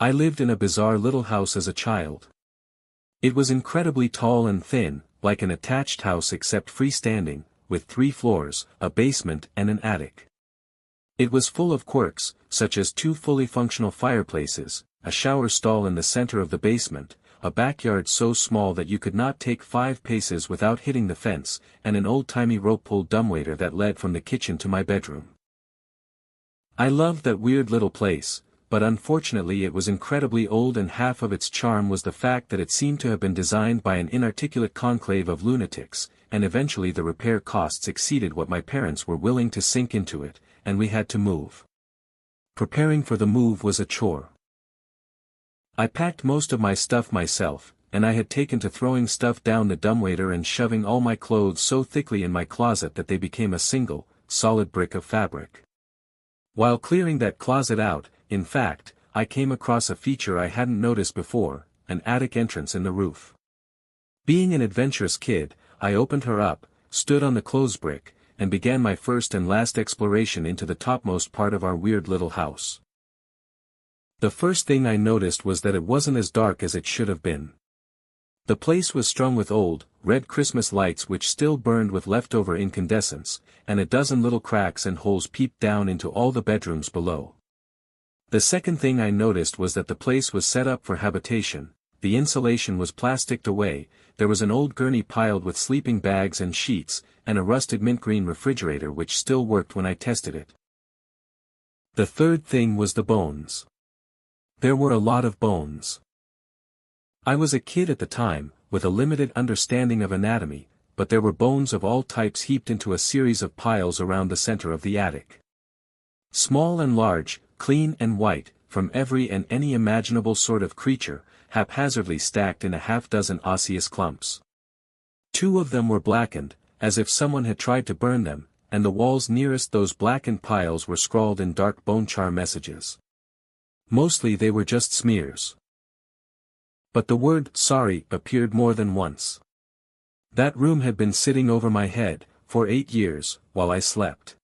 I lived in a bizarre little house as a child. It was incredibly tall and thin, like an attached house except freestanding, with 3 floors, a basement and an attic. It was full of quirks, such as 2 fully functional fireplaces, a shower stall in the center of the basement, a backyard so small that you could not take 5 paces without hitting the fence, and an old-timey rope-pulled dumbwaiter that led from the kitchen to my bedroom. I loved that weird little place, but unfortunately it was incredibly old, and half of its charm was the fact that it seemed to have been designed by an inarticulate conclave of lunatics, and eventually the repair costs exceeded what my parents were willing to sink into it, and we had to move. Preparing for the move was a chore. I packed most of my stuff myself, and I had taken to throwing stuff down the dumbwaiter and shoving all my clothes so thickly in my closet that they became a single, solid brick of fabric. While clearing that closet out, in fact, I came across a feature I hadn't noticed before, an attic entrance in the roof. Being an adventurous kid, I opened her up, stood on the clothes brick, and began my first and last exploration into the topmost part of our weird little house. The first thing I noticed was that it wasn't as dark as it should have been. The place was strung with old, red Christmas lights which still burned with leftover incandescence, and a dozen little cracks and holes peeped down into all the bedrooms below. The second thing I noticed was that the place was set up for habitation. The insulation was plasticed away, there was an old gurney piled with sleeping bags and sheets, and a rusted mint green refrigerator which still worked when I tested it. The third thing was the bones. There were a lot of bones. I was a kid at the time, with a limited understanding of anatomy, but there were bones of all types heaped into a series of piles around the center of the attic. Small and large, clean and white, from every and any imaginable sort of creature, haphazardly stacked in a half-dozen osseous clumps. 2 of them were blackened, as if someone had tried to burn them, and the walls nearest those blackened piles were scrawled in dark bone char messages. Mostly they were just smears. But the word "sorry" appeared more than once. That room had been sitting over my head, for 8 years, while I slept.